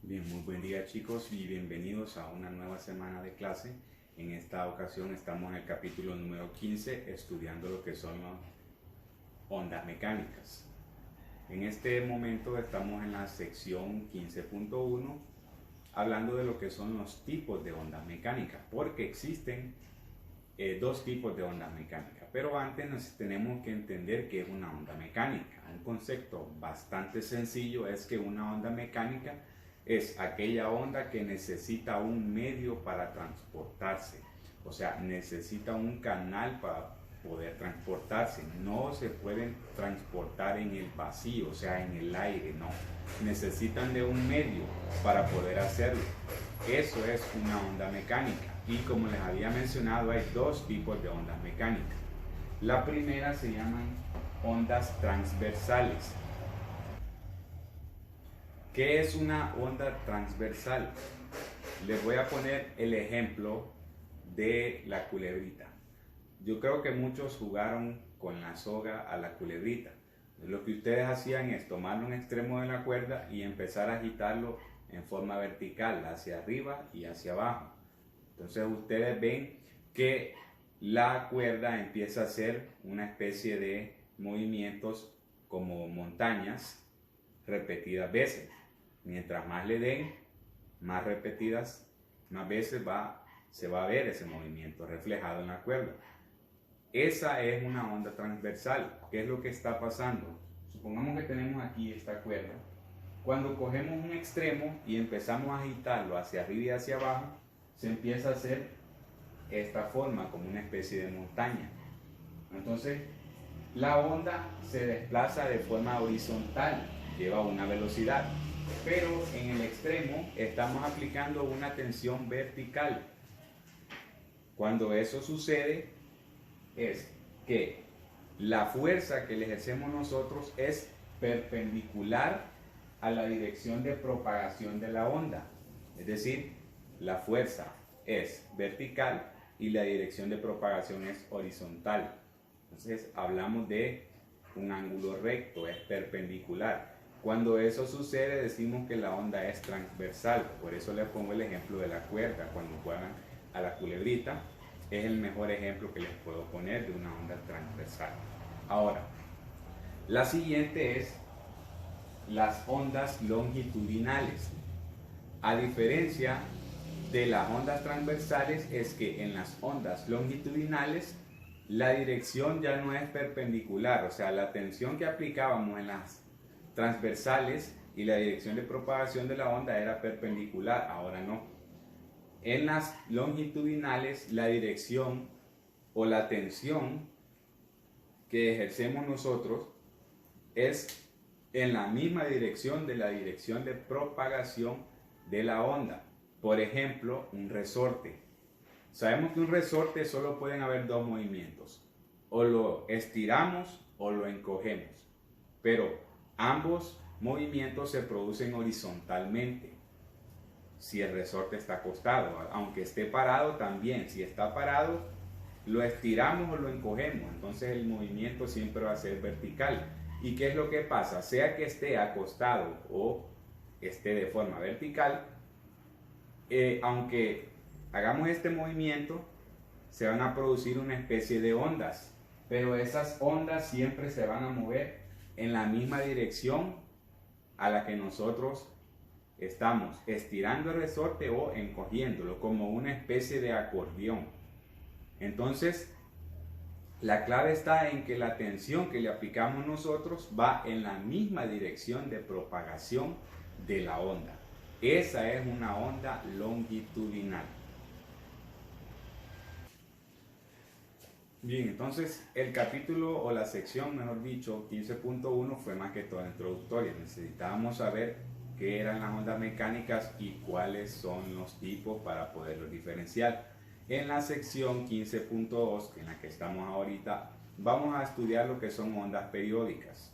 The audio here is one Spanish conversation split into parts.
Bien, muy buen día chicos y bienvenidos a una nueva semana de clase. En esta ocasión estamos en el capítulo número 15 estudiando lo que son las ondas mecánicas. En este momento estamos en la sección 15.1 hablando de lo que son los tipos de ondas mecánicas, porque existen dos tipos de ondas mecánicas. Pero antes tenemos que entender qué es una onda mecánica. Un concepto bastante sencillo es que una onda mecánica es aquella onda que necesita un medio para transportarse, o sea, necesita un canal para poder transportarse. No se pueden transportar en el vacío, o sea, en el aire, no. Necesitan de un medio para poder hacerlo. Eso es una onda mecánica. Y como les había mencionado, hay dos tipos de ondas mecánicas. La primera se llaman ondas transversales. ¿Qué es una onda transversal? Les voy a poner el ejemplo de la culebrita. Yo creo que muchos jugaron con la soga a la culebrita. Lo que ustedes hacían es tomar un extremo de la cuerda y empezar a agitarlo en forma vertical, hacia arriba y hacia abajo. Entonces ustedes ven que la cuerda empieza a hacer una especie de movimientos como montañas repetidas veces. Mientras más le den, más repetidas, más veces se va a ver ese movimiento reflejado en la cuerda. Esa es una onda transversal. ¿Qué es lo que está pasando? Supongamos que tenemos aquí esta cuerda. Cuando cogemos un extremo y empezamos a agitarlo hacia arriba y hacia abajo, se empieza a hacer esta forma como una especie de montaña. Entonces, la onda se desplaza de forma horizontal, lleva una velocidad. Pero en el extremo estamos aplicando una tensión vertical. Cuando eso sucede es que la fuerza que le ejercemos nosotros es perpendicular a la dirección de propagación de la onda. Es decir, la fuerza es vertical y la dirección de propagación es horizontal. Entonces hablamos de un ángulo recto, es perpendicular. Cuando eso sucede decimos que la onda es transversal. Por eso les pongo el ejemplo de la cuerda. Cuando juegan a la culebrita es el mejor ejemplo que les puedo poner de una onda transversal. Ahora, la siguiente es las ondas longitudinales. A diferencia de las ondas transversales es que en las ondas longitudinales la dirección ya no es perpendicular, o sea, la tensión que aplicábamos en las transversales y la dirección de propagación de la onda era perpendicular, ahora no. En las longitudinales la dirección o la tensión que ejercemos nosotros es en la misma dirección de la dirección de propagación de la onda. Por ejemplo, un resorte. Sabemos que un resorte solo pueden haber dos movimientos, o lo estiramos o lo encogemos, pero ambos movimientos se producen horizontalmente si el resorte está acostado, aunque esté parado también. Si está parado, lo estiramos o lo encogemos, entonces el movimiento siempre va a ser vertical. ¿Y qué es lo que pasa? Sea que esté acostado o esté de forma vertical, aunque hagamos este movimiento, se van a producir una especie de ondas, pero esas ondas siempre se van a mover en la misma dirección a la que nosotros estamos estirando el resorte o encogiéndolo, como una especie de acordeón. Entonces, la clave está en que la tensión que le aplicamos nosotros va en la misma dirección de propagación de la onda. Esa es una onda longitudinal. Bien, entonces el capítulo o la sección, mejor dicho, 15.1 fue más que todo introductoria. Necesitábamos saber qué eran las ondas mecánicas y cuáles son los tipos para poderlos diferenciar. En la sección 15.2, en la que estamos ahorita, vamos a estudiar lo que son ondas periódicas.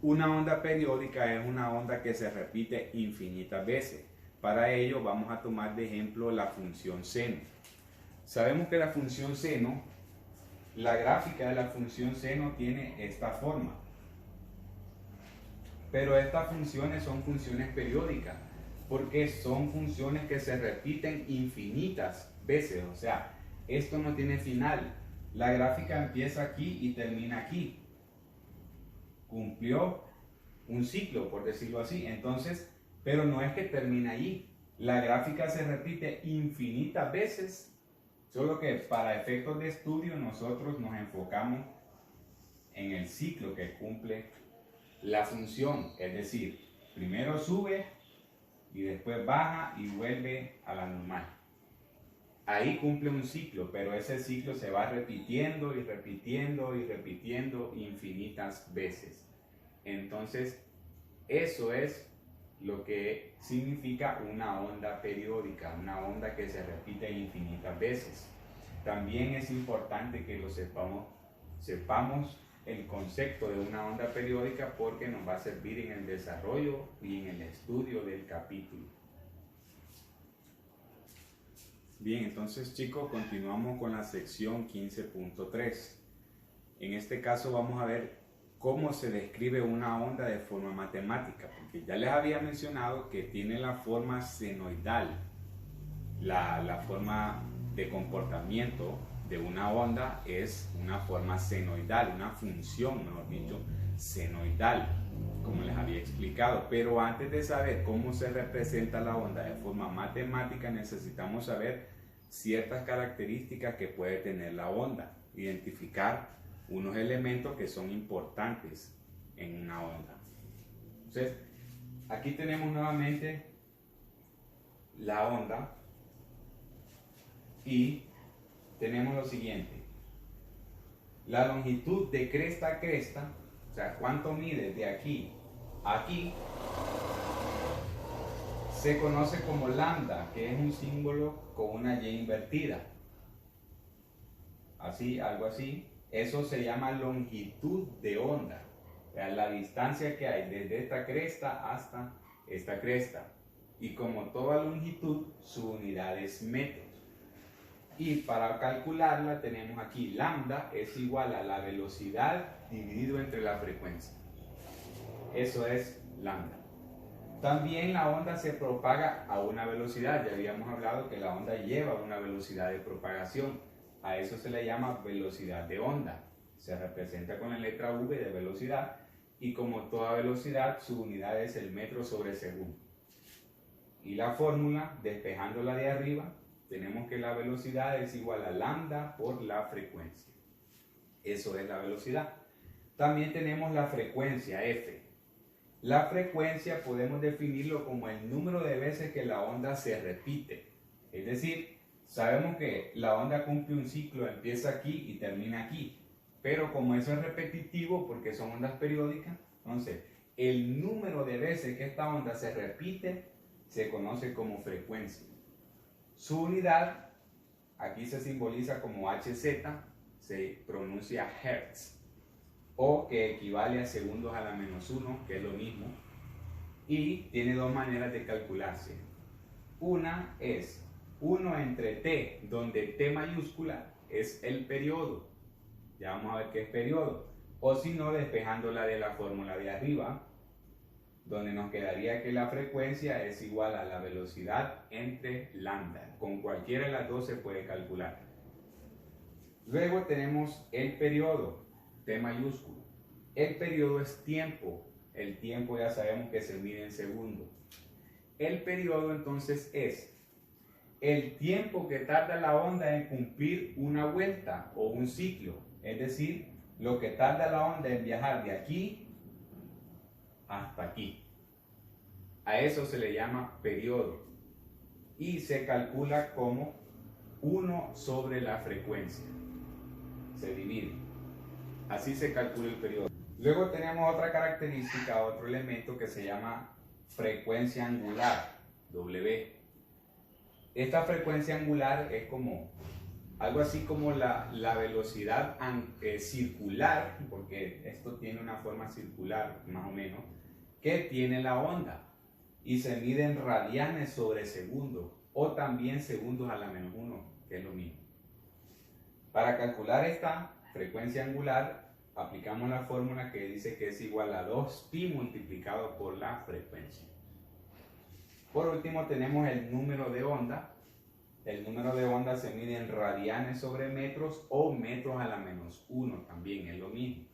Una onda periódica es una onda que se repite infinitas veces. Para ello vamos a tomar de ejemplo la función seno. Sabemos que la función seno, la gráfica de la función seno tiene esta forma. Pero estas funciones son funciones periódicas. porque son funciones que se repiten infinitas veces, o sea, esto no tiene final. La gráfica empieza aquí y termina aquí. Cumplió un ciclo, por decirlo así. Entonces, pero no es que termina allí. La gráfica se repite infinitas veces, solo que para efectos de estudio nosotros nos enfocamos en el ciclo que cumple la función. Es decir, primero sube y después baja y vuelve a la normal. Ahí cumple un ciclo, pero ese ciclo se va repitiendo y repitiendo y repitiendo infinitas veces. Entonces, eso es lo que significa una onda periódica, una onda que se repite infinitas veces. También es importante que lo sepamos el concepto de una onda periódica porque nos va a servir en el desarrollo y en el estudio del capítulo. Bien, entonces chicos, continuamos con la sección 15.3. En este caso vamos a ver cómo se describe una onda de forma matemática, porque ya les había mencionado que tiene la forma senoidal. La forma de comportamiento de una onda es una forma senoidal, una función, mejor dicho, senoidal, como les había explicado. Pero antes de saber cómo se representa la onda de forma matemática, necesitamos saber ciertas características que puede tener la onda, identificar unos elementos que son importantes en una onda. Entonces, aquí tenemos nuevamente la onda y tenemos lo siguiente: la longitud de cresta a cresta, o sea, cuánto mide de aquí a aquí, se conoce como lambda, que es un símbolo con una y invertida. Así, algo así. Eso se llama longitud de onda, o sea, la distancia que hay desde esta cresta hasta esta cresta. Y como toda longitud, su unidad es metros. Y para calcularla tenemos aquí lambda es igual a la velocidad dividido entre la frecuencia. Eso es lambda. También la onda se propaga a una velocidad. Ya habíamos hablado que la onda lleva una velocidad de propagación. A eso se le llama velocidad de onda. Se representa con la letra V de velocidad y como toda velocidad su unidad es el metro sobre segundo. Y la fórmula, despejándola de arriba, tenemos que la velocidad es igual a lambda por la frecuencia. Eso es la velocidad. También tenemos la frecuencia F. La frecuencia podemos definirlo como el número de veces que la onda se repite. Es decir, sabemos que la onda cumple un ciclo, empieza aquí y termina aquí. Pero como eso es repetitivo, porque son ondas periódicas, entonces el número de veces que esta onda se repite se conoce como frecuencia. Su unidad, aquí se simboliza como Hz, se pronuncia Hertz, o que equivale a segundos a la menos 1, que es lo mismo, y tiene dos maneras de calcularse. Una es 1 entre t, donde t mayúscula es el periodo. Ya vamos a ver qué es periodo. O si no, despejándola de la fórmula de arriba, donde nos quedaría que la frecuencia es igual a la velocidad entre lambda. Con cualquiera de las dos se puede calcular. Luego tenemos el periodo, T mayúsculo. El periodo es tiempo. El tiempo ya sabemos que se mide en segundos. El periodo entonces es el tiempo que tarda la onda en cumplir una vuelta o un ciclo. Es decir, lo que tarda la onda en viajar de aquí hasta aquí. A eso se le llama periodo y se calcula como 1 sobre la frecuencia. Se divide. Así se calcula el periodo. Luego tenemos otra característica, otro elemento que se llama frecuencia angular, W. Esta frecuencia angular es como algo así como la velocidad circular, porque esto tiene una forma circular más o menos, que tiene la onda y se mide en radianes sobre segundo o también segundos a la menos 1, que es lo mismo. Para calcular esta frecuencia angular aplicamos la fórmula que dice que es igual a 2pi multiplicado por la frecuencia. Por último tenemos el número de onda. El número de onda se mide en radianes sobre metros o metros a la -1, también es lo mismo.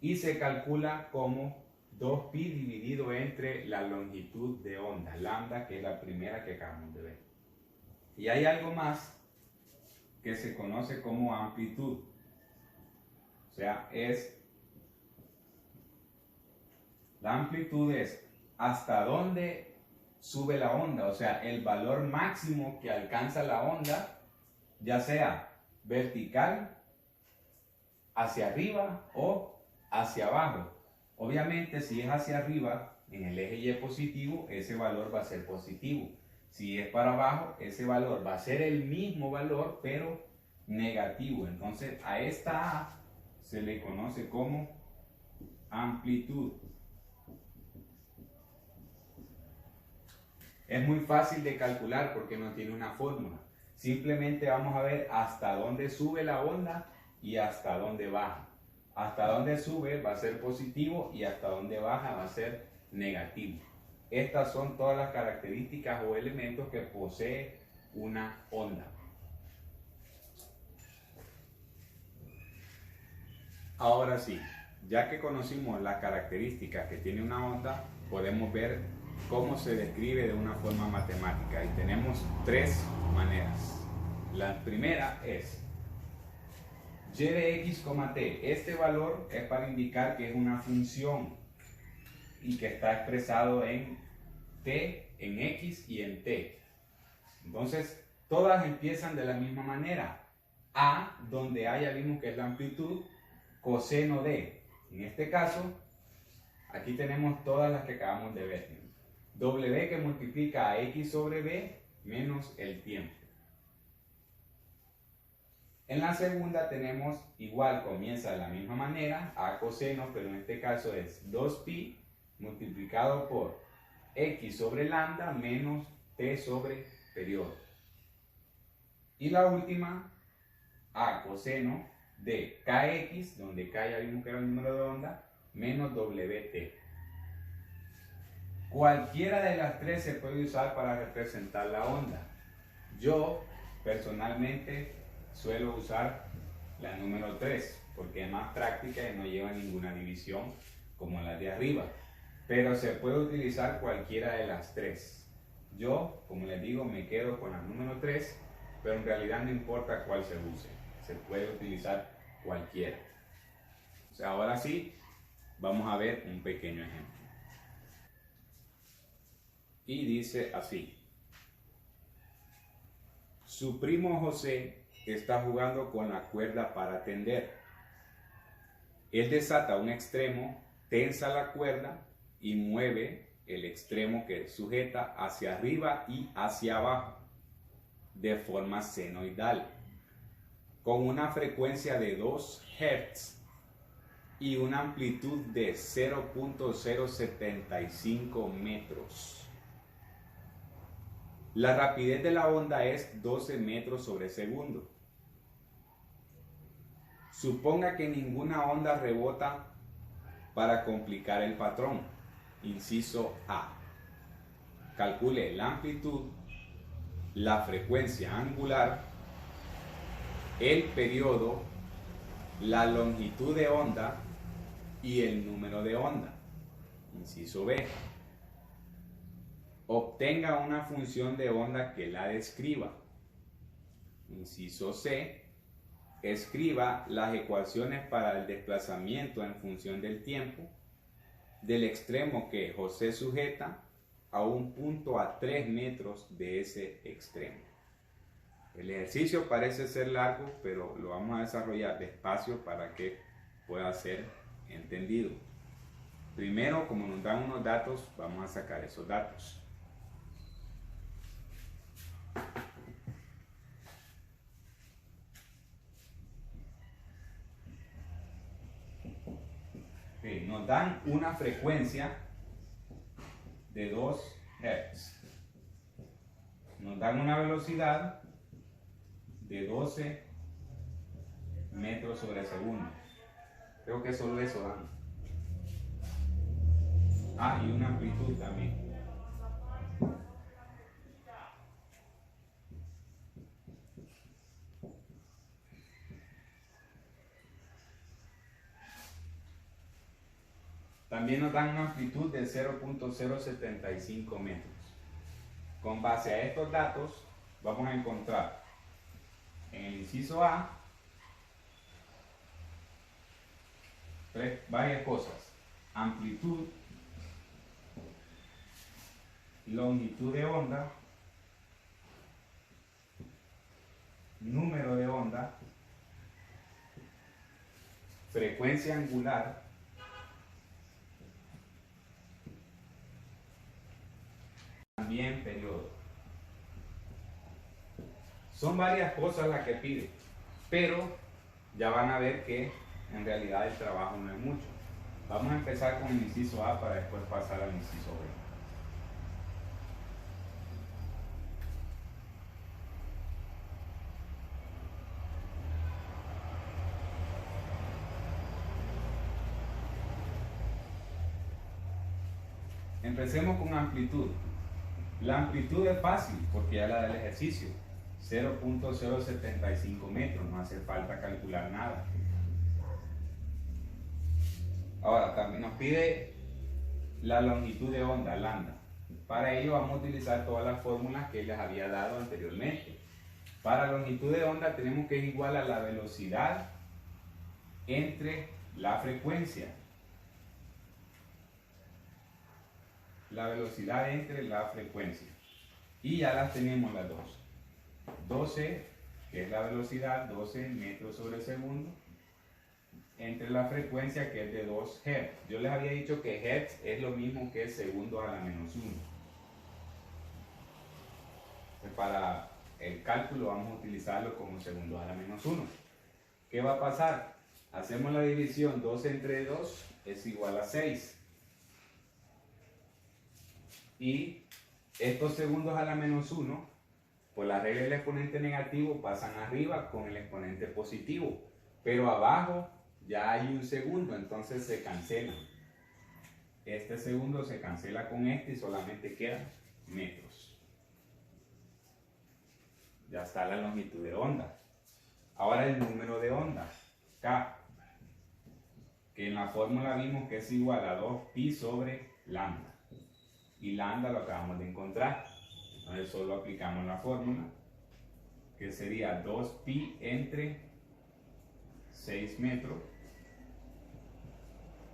Y se calcula como 2pi dividido entre la longitud de onda, lambda, que es la primera que acabamos de ver. Y hay algo más que se conoce como amplitud. O sea, la amplitud es hasta dónde sube la onda, o sea, el valor máximo que alcanza la onda, ya sea vertical, hacia arriba o hacia abajo. Obviamente, si es hacia arriba, en el eje Y positivo, ese valor va a ser positivo. Si es para abajo, ese valor va a ser el mismo valor, pero negativo. Entonces, a esta A se le conoce como amplitud. Es muy fácil de calcular porque no tiene una fórmula. Simplemente vamos a ver hasta dónde sube la onda y hasta dónde baja. Hasta dónde sube va a ser positivo y hasta dónde baja va a ser negativo. Estas son todas las características o elementos que posee una onda. Ahora sí, ya que conocimos las características que tiene una onda, podemos ver cómo se describe de una forma matemática. Y tenemos tres maneras. La primera es y de x, t. Este valor es para indicar que es una función y que está expresado en t, en x y en t. Entonces, todas empiezan de la misma manera. A, donde A ya vimos que es la amplitud, coseno de. En este caso, aquí tenemos todas las que acabamos de ver. W que multiplica a x sobre b menos el tiempo. En la segunda tenemos igual, comienza de la misma manera, a coseno, pero en este caso es 2pi multiplicado por x sobre lambda menos t sobre periodo. Y la última, a coseno de kx, donde k ya vimos que era el número de onda, menos wt. Cualquiera de las tres se puede usar para representar la onda. Yo, personalmente, suelo usar la número 3 porque es más práctica y no lleva ninguna división como la de arriba. Pero se puede utilizar cualquiera de las tres. Yo, como les digo, me quedo con la número 3, pero en realidad no importa cuál se use. Se puede utilizar cualquiera. O sea, ahora sí, vamos a ver un pequeño ejemplo. Y dice así: su primo José está jugando con la cuerda para tender. Él desata un extremo, tensa la cuerda y mueve el extremo que sujeta hacia arriba y hacia abajo de forma senoidal con una frecuencia de 2 Hz y una amplitud de 0.075 metros. La rapidez de la onda es 12 metros sobre segundo. Suponga que ninguna onda rebota para complicar el patrón. Inciso A. Calcule la amplitud, la frecuencia angular, el periodo, la longitud de onda y el número de onda. Inciso B. Obtenga una función de onda que la describa. Inciso C. Escriba las ecuaciones para el desplazamiento en función del tiempo del extremo que José sujeta a un punto a 3 metros de ese extremo. El ejercicio parece ser largo, pero lo vamos a desarrollar despacio para que pueda ser entendido. Primero, como nos dan unos datos, vamos a sacar esos datos. Nos dan una frecuencia de 2 Hz. Nos dan una velocidad de 12 metros sobre segundo. Creo que solo eso dan. Ah, y una amplitud también. También nos dan una amplitud de 0.075 metros. Con base a estos datos, vamos a encontrar en el inciso A varias cosas: amplitud, longitud de onda, número de onda, frecuencia angular, también periodo. Son varias cosas las que pide, pero ya van a ver que en realidad el trabajo no es mucho. Vamos a empezar con el inciso A para después pasar al inciso B. Empecemos con amplitud. La amplitud es fácil porque ya la da el ejercicio. 0.075 metros, no hace falta calcular nada. Ahora también nos pide la longitud de onda, lambda. Para ello vamos a utilizar todas las fórmulas que les había dado anteriormente. Para longitud de onda tenemos que es igual a la velocidad entre la frecuencia. La velocidad entre la frecuencia. Y ya las tenemos las dos. 12, que es la velocidad, 12 metros sobre segundo, entre la frecuencia, que es de 2 Hz. Yo les había dicho que Hz es lo mismo que segundos a la menos 1. Para el cálculo vamos a utilizarlo como segundos a la menos 1. ¿Qué va a pasar? Hacemos la división, 2 entre 2 es igual a 6. Y estos segundos a la menos 1, por la regla del exponente negativo, pasan arriba con el exponente positivo. Pero abajo ya hay un segundo, entonces se cancelan. Este segundo se cancela con este y solamente quedan metros. Ya está la longitud de onda. Ahora el número de onda, K, que en la fórmula vimos que es igual a 2pi sobre lambda. Y lambda lo acabamos de encontrar. Entonces solo aplicamos la fórmula, que sería 2pi entre 6 metros.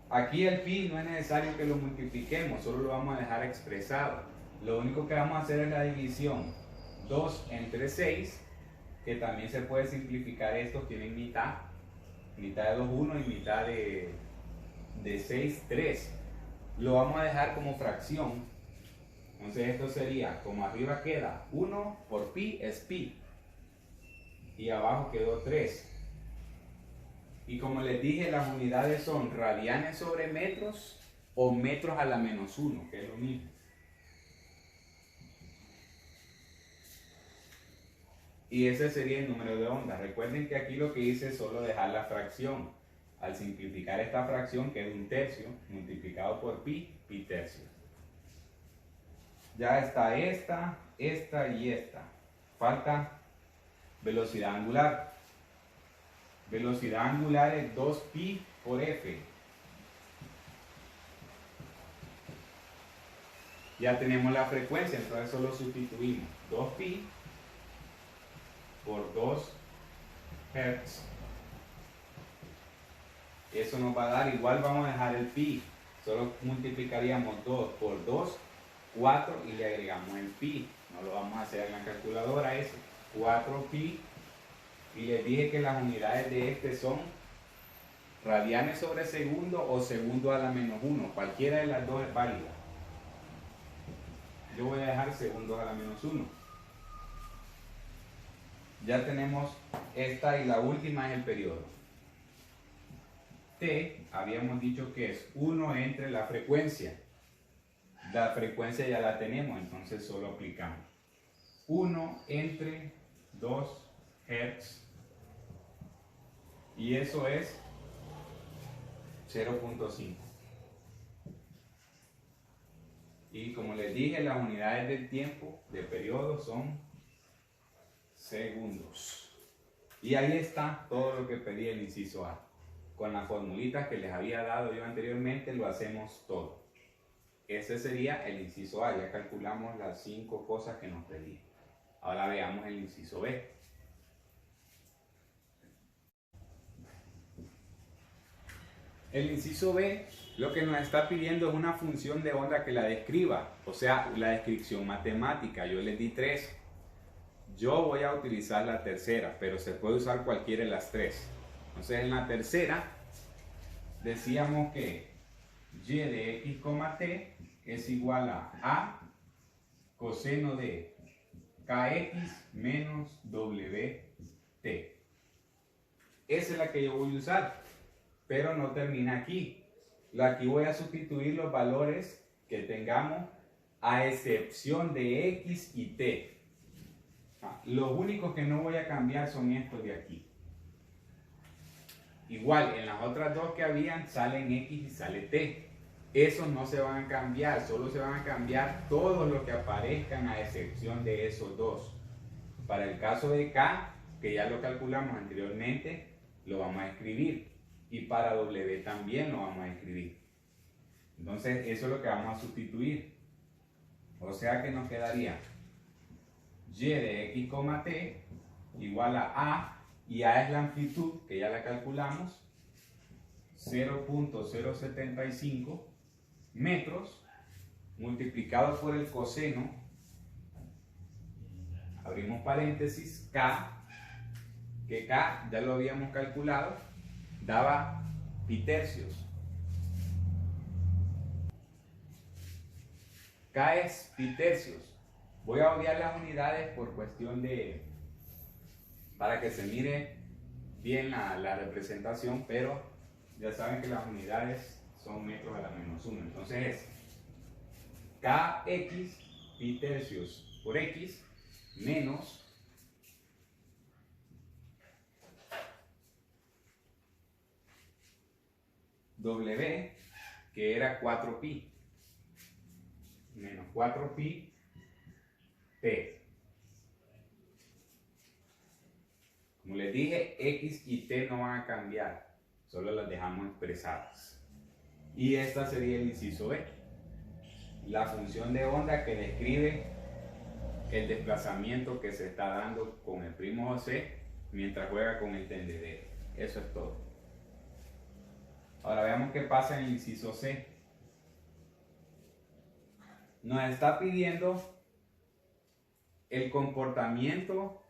Aquí el pi no es necesario que lo multipliquemos, solo lo vamos a dejar expresado. Lo único que vamos a hacer es la división. 2 entre 6, que también se puede simplificar, estos tienen mitad. Mitad de 2, 1 y mitad de 6, 3. Lo vamos a dejar como fracción. Entonces esto sería, como arriba queda 1 por pi, es pi. Y abajo quedó 3. Y como les dije, las unidades son radianes sobre metros o metros a la menos 1, que es lo mismo. Y ese sería el número de onda. Recuerden que aquí lo que hice es solo dejar la fracción. Al simplificar esta fracción, que es 1/3, multiplicado por pi, pi tercios. Ya está esta y esta. Falta velocidad angular. Velocidad angular es 2pi por f. Ya tenemos la frecuencia, entonces solo sustituimos 2pi por 2 Hz. Eso nos va a dar, igual vamos a dejar el pi, solo multiplicaríamos 2 por 2, 4 y le agregamos el pi. No lo vamos a hacer en la calculadora eso. 4pi. Y les dije que las unidades de este son radianes sobre segundo o segundo a la menos 1. Cualquiera de las dos es válida. Yo voy a dejar segundos a la menos 1. Ya tenemos esta y la última es el periodo. T, habíamos dicho que es 1 entre la frecuencia. La frecuencia ya la tenemos, entonces solo aplicamos 1 entre 2 Hz. Y eso es 0.5. Y como les dije, las unidades del tiempo de periodo son segundos. Y ahí está todo lo que pedí el inciso A. con las formulitas que les había dado yo anteriormente, lo hacemos todo. Ese sería el inciso A. Ya calculamos las 5 cosas que nos pedían. Ahora veamos el inciso B. El inciso B lo que nos está pidiendo es una función de onda que la describa, o sea, la descripción matemática. Yo les di 3. Yo voy a utilizar la tercera, pero se puede usar cualquiera de las 3. Entonces en la tercera decíamos que y de x, t es igual a coseno de kx menos wt. Esa es la que yo voy a usar, pero no termina aquí. Aquí voy a sustituir los valores que tengamos a excepción de x y t. Los únicos que no voy a cambiar son estos de aquí. Igual, en las otras dos que habían salen x y sale t. Esos no se van a cambiar, solo se van a cambiar todos los que aparezcan a excepción de esos dos. Para el caso de k, que ya lo calculamos anteriormente, lo vamos a escribir. Y para w también lo vamos a escribir. Entonces, eso es lo que vamos a sustituir. O sea que nos quedaría y de x, t igual a, y a es la amplitud, que ya la calculamos, 0.075 metros, multiplicado por el coseno, abrimos paréntesis, k, que k ya lo habíamos calculado, daba pi tercios. K es pi tercios. Voy a obviar las unidades por cuestión de, para que se mire bien la representación, pero ya saben que las unidades son metros a la menos 1. Entonces es kx pi tercios por x menos w, que era 4pi, menos 4pi t. Como les dije, x y t no van a cambiar, solo las dejamos expresadas. Y esta sería el inciso B, la función de onda que describe el desplazamiento que se está dando con el primo José mientras juega con el tendedero. Eso es todo. Ahora veamos qué pasa en el inciso C. Nos está pidiendo el comportamiento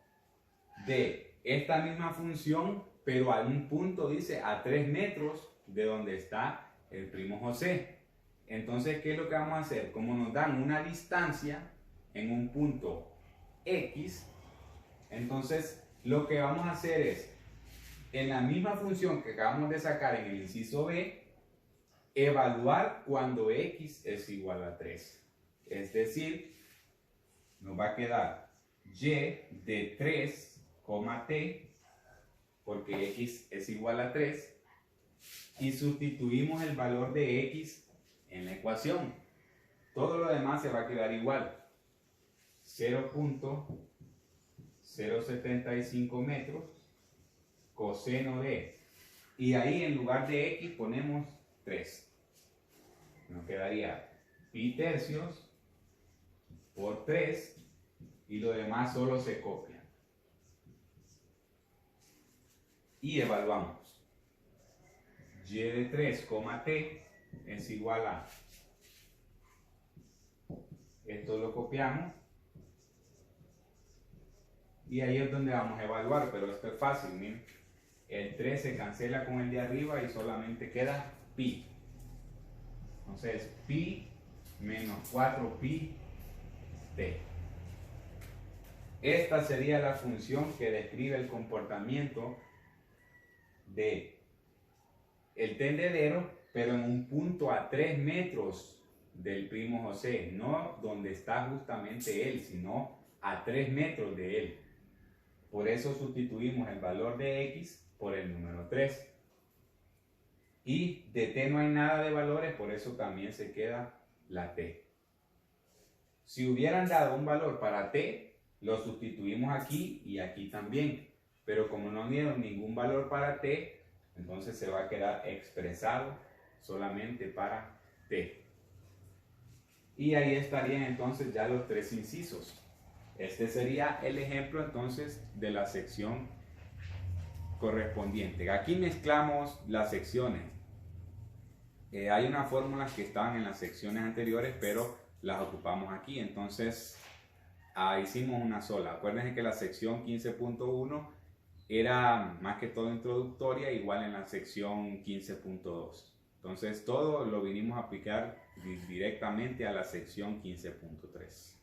de esta misma función, pero a un punto, dice, a 3 metros de donde está el primo José. Entonces, ¿qué es lo que vamos a hacer? Como nos dan una distancia en un punto X, entonces lo que vamos a hacer es, en la misma función que acabamos de sacar en el inciso B, evaluar cuando X es igual a 3. Es decir, nos va a quedar y de 3, t, porque x es igual a 3, y sustituimos el valor de x en la ecuación. Todo lo demás se va a quedar igual. 0.075 metros, coseno de, y ahí en lugar de x ponemos 3. Nos quedaría pi tercios por 3, y lo demás solo se copia. Y evaluamos. Y de 3, t es igual a, esto lo copiamos, y ahí es donde vamos a evaluar, pero esto es fácil, miren. El 3 se cancela con el de arriba y solamente queda pi. Entonces, pi menos 4pi t. Esta sería la función que describe el comportamiento de el tendedero, pero en un punto a 3 metros del primo José, no donde está justamente él, sino a 3 metros de él. Por eso sustituimos el valor de x por el número 3. Y de t no hay nada de valores, por eso también se queda la t. Si hubieran dado un valor para t, lo sustituimos aquí y aquí también. Pero como no dieron ningún valor para t, Entonces se va a quedar expresado solamente para T. Y ahí estarían entonces ya los tres incisos. Este sería el ejemplo entonces de la sección correspondiente. Aquí mezclamos las secciones. Hay unas fórmulas que estaban en las secciones anteriores, pero las ocupamos aquí. Entonces hicimos una sola. Acuérdense que la sección 15.1 era más que todo introductoria, igual en la sección 15.2. Entonces todo lo vinimos a aplicar directamente a la sección 15.3.